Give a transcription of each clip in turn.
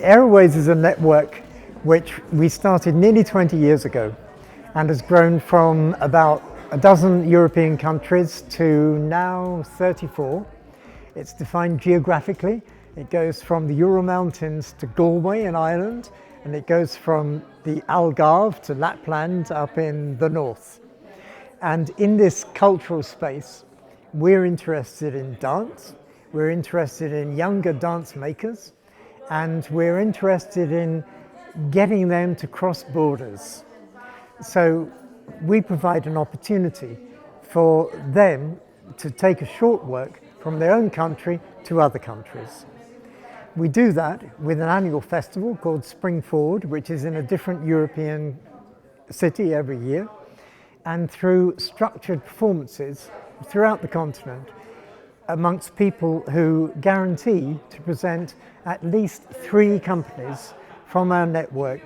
Aerowaves is a network which we started nearly 20 years ago and has grown from about a dozen European countries to now 34. It's defined geographically. It goes from the Ural Mountains to Galway in Ireland, and it goes from the Algarve to Lapland up in the north. And in this cultural space, we're interested in dance, we're interested in younger dance makers, and we're interested in getting them to cross borders. So we provide an opportunity for them to take a short work from their own country to other countries. We do that with an annual festival called Spring Forward, which is in a different European city every year, and through structured performances throughout the continent amongst people who guarantee to present at least 3 companies from our network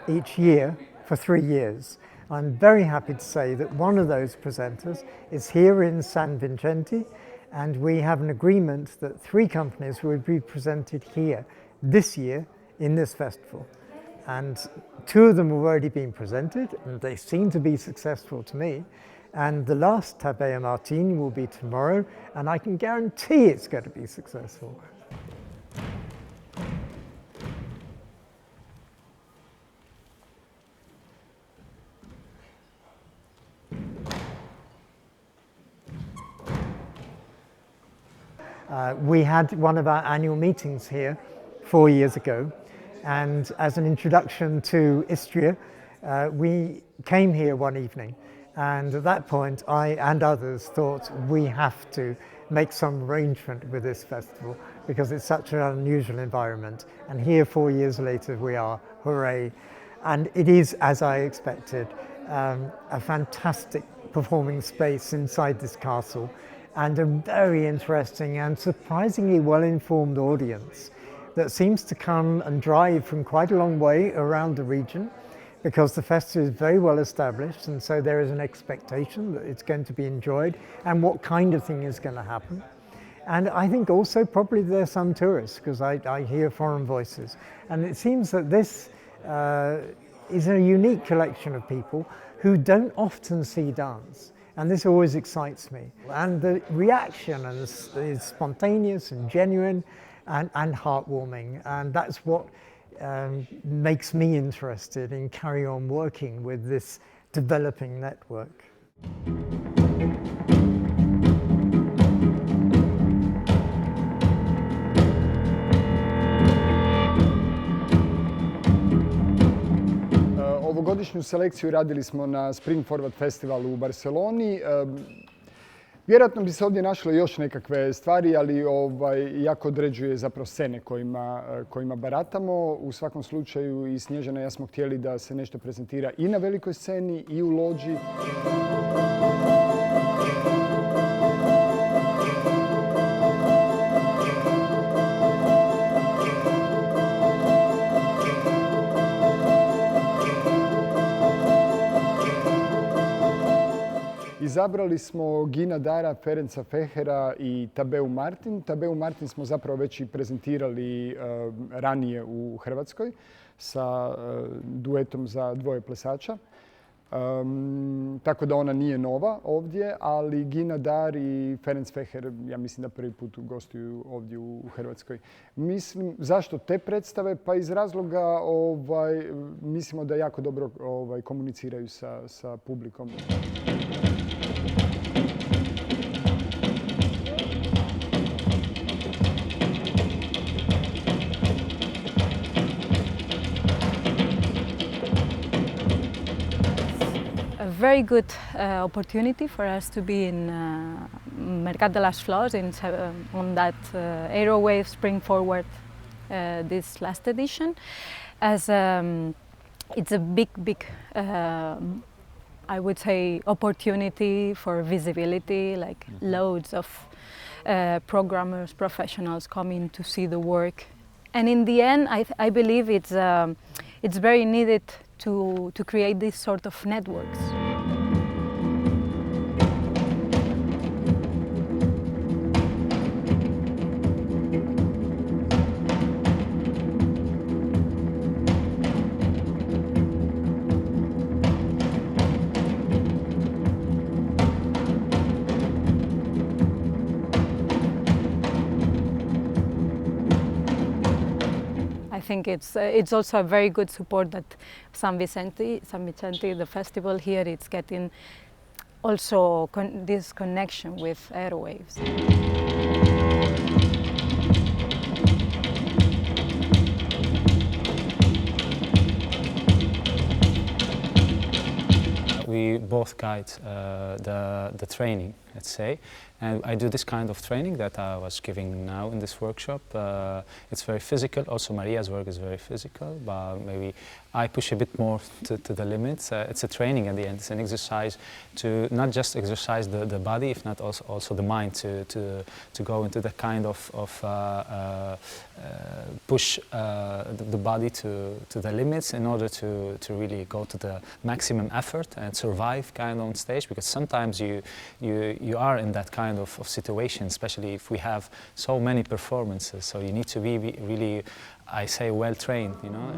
each year for 3 years. I'm very happy to say that one of those presenters is here in San Vincenti, and we have an agreement that 3 companies will be presented here this year in this festival. And 2 of them have already been presented, and they seem to be successful to me. And the last, Tabea Martin, will be tomorrow, and I can guarantee it's going to be successful. We had one of our annual meetings here 4 years ago, and as an introduction to Istria, we came here one evening. And at that point, I and others thought we have to make some arrangement with this festival because it's such an unusual environment. And here 4 years later we are, hooray. And it is, as I expected, a fantastic performing space inside this castle and a very interesting and surprisingly well-informed audience that seems to come and drive from quite a long way around the region, because the festival is very well established, and so there is an expectation that it's going to be enjoyed and what kind of thing is going to happen. And I think also probably there's some tourists, because I hear foreign voices. And it seems that this is a unique collection of people who don't often see dance. And this always excites me. And the reaction is spontaneous and genuine and heartwarming. And that's what makes me interested in carry on working with this developing network. Ovogodišnju selekciju radili smo na Spring Forward festivalu u Barceloni. Vjerojatno bi se ovdje našle još nekakve stvari, ali jako određuje zapravo scene kojima baratamo. U svakom slučaju i Snježana i ja smo htjeli da se nešto prezentira i na velikoj sceni i u lođi. Izabrali smo Guy Nadera, Ferenca Fehera i Tabeu Martin. Tabeu Martin smo zapravo već i prezentirali ranije u Hrvatskoj sa duetom za dvoje plesača. Tako da ona nije nova ovdje, ali Guy Nader i Ferenc Feher, ja mislim da prvi put gostuju ovdje u Hrvatskoj. Zašto te predstave? Pa iz razloga mislimo da jako dobro komuniciraju sa publikom. A very good opportunity for us to be in Mercat de les Flors on that Aerowaves Spring Forward this last edition. As it's a big, I would say, opportunity for visibility, like loads of programmers, professionals coming to see the work. And in the end, I believe it's very needed to create these sort of networks. I think it's also a very good support that San Vincenti, the festival here, it's getting also this connection with Aerowaves. We both guide the training, let's say, and I do this kind of training that I was giving now in this workshop. It's very physical. Also, Maria's work is very physical, but maybe I push a bit more to the limits. It's a training at the end. It's an exercise to not just exercise the body, if not also the mind, to go into that kind of push the body to the limits in order to really go to the maximum effort and survive kind of on stage, because sometimes you are in that kind of situation, especially if we have so many performances. So you need to be really, I say, well trained, you know.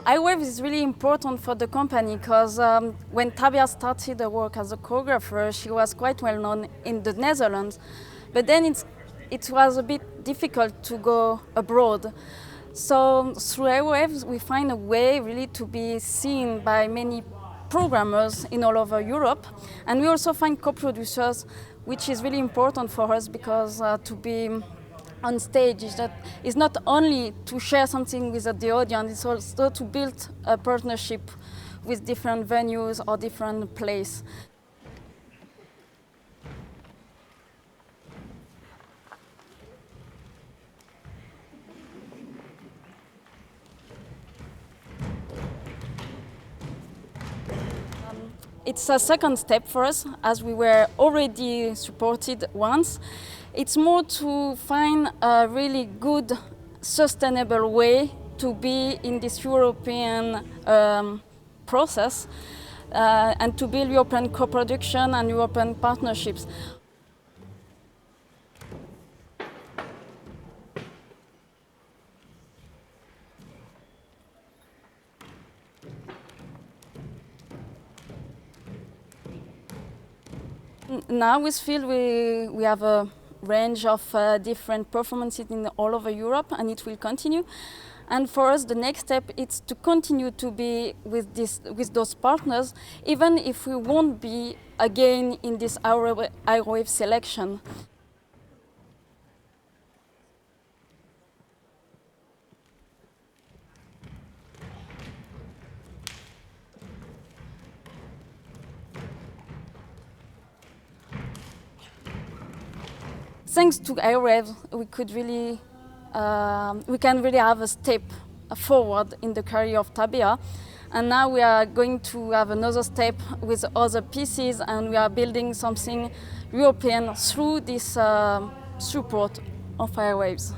Aerowaves is really important for the company because when Tabea started her work as a choreographer, she was quite well known in the Netherlands, but then it was a bit difficult to go abroad. So through Aerowaves, we find a way really to be seen by many programmers in all over Europe, and we also find co-producers, which is really important for us because to be on stage is not only to share something with the audience, it's also to build a partnership with different venues or different places. It's a second step for us, as we were already supported once. It's more to find a really good, sustainable way to be in this European process and to build European co-production and European partnerships. Now with Phil we have a range of different performances in all over Europe, and it will continue. And for us the next step is to continue to be with those partners, even if we won't be again in this Aerowave selection. Thanks to Aerowaves, we can really have a step forward in the career of Tabea, and now we are going to have another step with other pieces, and we are building something European through this support of Aerowaves.